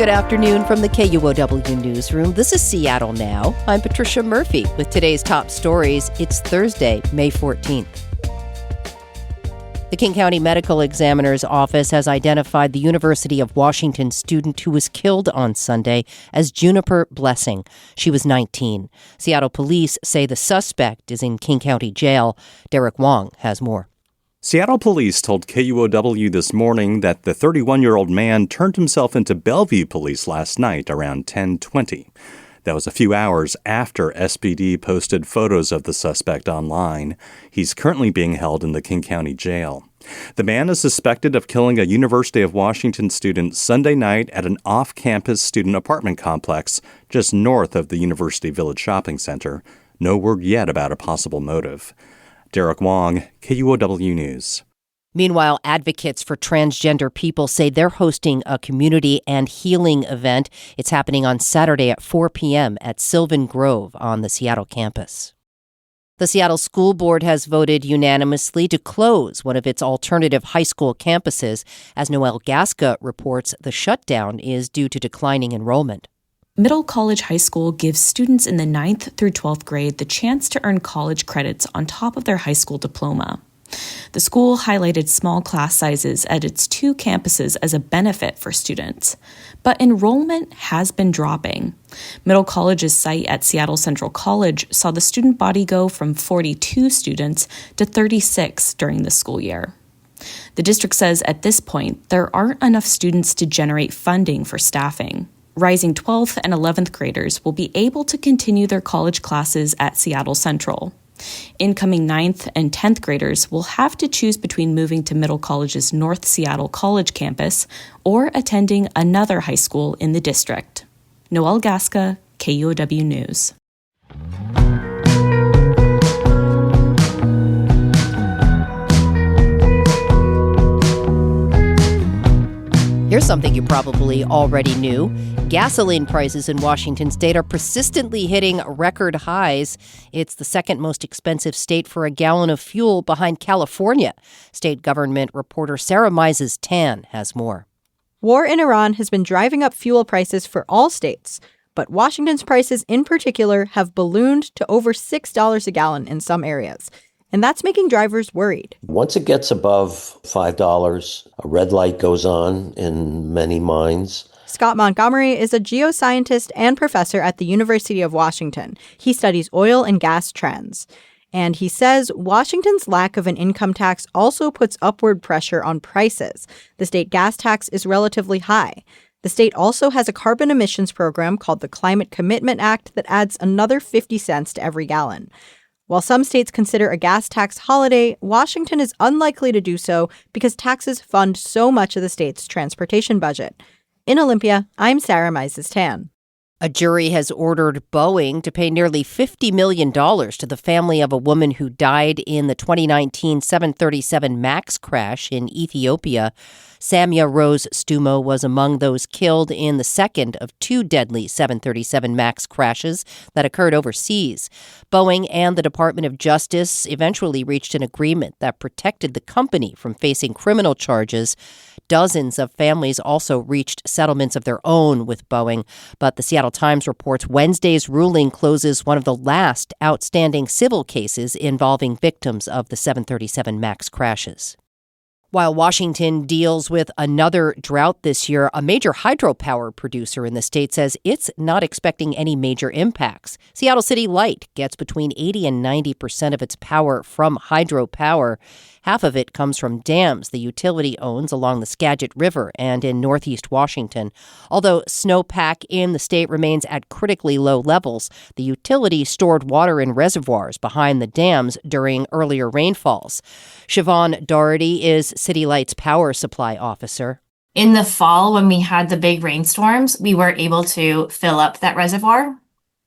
Good afternoon from the KUOW newsroom. This is Seattle Now. I'm Patricia Murphy with today's top stories. It's Thursday, May 14th. The King County Medical Examiner's Office has identified the University of Washington student who was killed on Sunday as Juniper Blessing. She was 19. Seattle police say the suspect is in King County Jail. Derek Wong has more. Seattle police told KUOW this morning that the 31-year-old man turned himself into Bellevue police last night around 10:20. That was a few hours after SPD posted photos of the suspect online. He's currently being held in the King County Jail. The man is suspected of killing a University of Washington student Sunday night at an off-campus student apartment complex just north of the University Village Shopping Center. No word yet about a possible motive. Derek Wong, KUOW News. Meanwhile, advocates for transgender people say they're hosting a community and healing event. It's happening on Saturday at 4 p.m. at Sylvan Grove on the Seattle campus. The Seattle School Board has voted unanimously to close one of its alternative high school campuses. As Noelle Gasca reports, the shutdown is due to declining enrollment. Middle College High School gives students in the 9th through 12th grade the chance to earn college credits on top of their high school diploma. The school highlighted small class sizes at its 2 campuses as a benefit for students. But enrollment has been dropping. Middle College's site at Seattle Central College saw the student body go from 42 students to 36 during the school year. The district says at this point, there aren't enough students to generate funding for staffing. Rising 12th and 11th graders will be able to continue their college classes at Seattle Central. Incoming 9th and 10th graders will have to choose between moving to Middle College's North Seattle College campus or attending another high school in the district. Noelle Gasca, KUOW News. Here's something you probably already knew. Gasoline prices in Washington state are persistently hitting record highs. It's the second most expensive state for a gallon of fuel behind California. State government reporter Sarah Mises-Tan has more. War in Iran has been driving up fuel prices for all states, but Washington's prices in particular have ballooned to over $6 a gallon in some areas. And that's making drivers worried. Once it gets above $5, a red light goes on in many minds. Scott Montgomery is a geoscientist and professor at the University of Washington. He studies oil and gas trends. And he says Washington's lack of an income tax also puts upward pressure on prices. The state gas tax is relatively high. The state also has a carbon emissions program called the Climate Commitment Act that adds another 50 cents to every gallon. While some states consider a gas tax holiday, Washington is unlikely to do so because taxes fund so much of the state's transportation budget. In Olympia, I'm Sarah Mises-Tan. A jury has ordered Boeing to pay nearly $50 million to the family of a woman who died in the 2019 737 MAX crash in Ethiopia. Samia Rose Stumo was among those killed in the second of 2 deadly 737 MAX crashes that occurred overseas. Boeing and the Department of Justice eventually reached an agreement that protected the company from facing criminal charges. Dozens of families also reached settlements of their own with Boeing, but the Seattle Times reports Wednesday's ruling closes one of the last outstanding civil cases involving victims of the 737 MAX crashes. While Washington deals with another drought this year, a major hydropower producer in the state says it's not expecting any major impacts. Seattle City Light gets between 80 and 90% of its power from hydropower. Half of it comes from dams the utility owns along the Skagit River and in northeast Washington. Although snowpack in the state remains at critically low levels, the utility stored water in reservoirs behind the dams during earlier rainfalls. Siobhan Doherty is City Light's power supply officer. In the fall, when we had the big rainstorms, we were able to fill up that reservoir.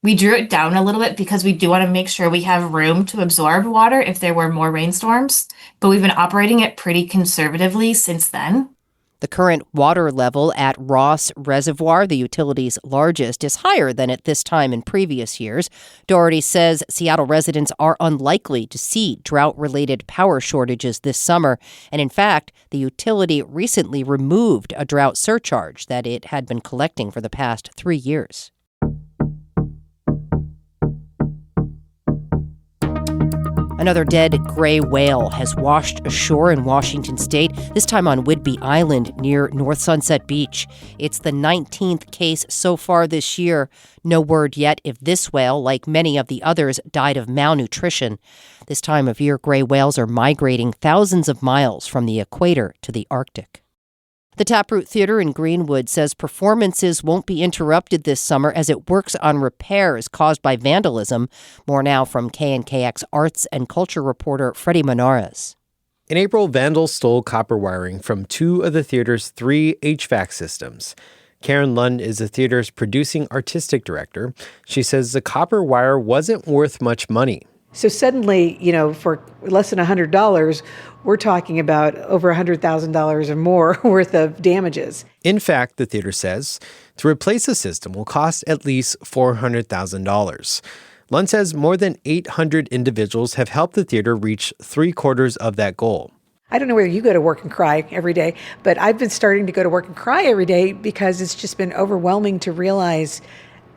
We drew it down a little bit because we do want to make sure we have room to absorb water if there were more rainstorms, but we've been operating it pretty conservatively since then. The current water level at Ross Reservoir, the utility's largest, is higher than at this time in previous years. Doherty says Seattle residents are unlikely to see drought-related power shortages this summer. And in fact, the utility recently removed a drought surcharge that it had been collecting for the past 3 years. Another dead gray whale has washed ashore in Washington state, this time on Whidbey Island near North Sunset Beach. It's the 19th case so far this year. No word yet if this whale, like many of the others, died of malnutrition. This time of year, gray whales are migrating thousands of miles from the equator to the Arctic. The Taproot Theater in Greenwood says performances won't be interrupted this summer as it works on repairs caused by vandalism. More now from KNKX arts and culture reporter Freddie Menares. In April, vandals stole copper wiring from 2 of the theater's 3 HVAC systems. Karen Lund is the theater's producing artistic director. She says the copper wire wasn't worth much money. So suddenly, for less than $100, we're talking about over $100,000 or more worth of damages. In fact, the theater says, to replace the system will cost at least $400,000. Lund says more than 800 individuals have helped the theater reach 3/4 of that goal. I don't know whether you go to work and cry every day, but I've been starting to go to work and cry every day because it's just been overwhelming to realize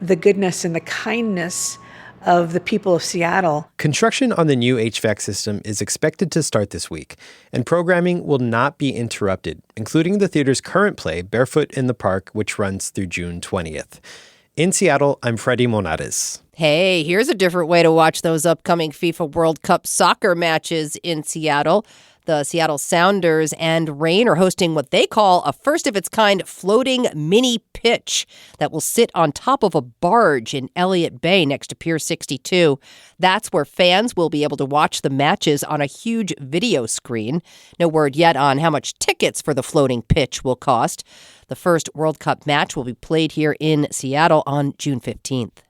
the goodness and the kindness of the people of Seattle. Construction on the new HVAC system is expected to start this week, and programming will not be interrupted, including the theater's current play, Barefoot in the Park, which runs through June 20th. In Seattle, I'm Freddie Menares. Hey, here's a different way to watch those upcoming FIFA World Cup soccer matches in Seattle. The Seattle Sounders and Reign are hosting what they call a first-of-its-kind floating mini pitch that will sit on top of a barge in Elliott Bay next to Pier 62. That's where fans will be able to watch the matches on a huge video screen. No word yet on how much tickets for the floating pitch will cost. The first World Cup match will be played here in Seattle on June 15th.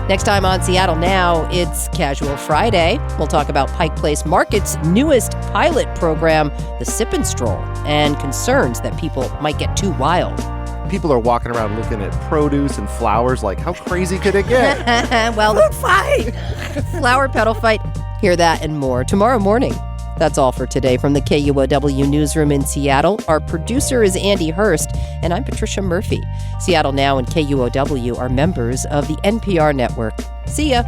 Next time on Seattle Now, it's Casual Friday. We'll talk about Pike Place Market's newest pilot program, the Sip and Stroll, and concerns that people might get too wild. People are walking around looking at produce and flowers like, how crazy could it get? Well, food fight! Flower petal fight. Hear that and more tomorrow morning. That's all for today from the KUOW newsroom in Seattle. Our producer is Andy Hurst, and I'm Patricia Murphy. Seattle Now and KUOW are members of the NPR network. See ya.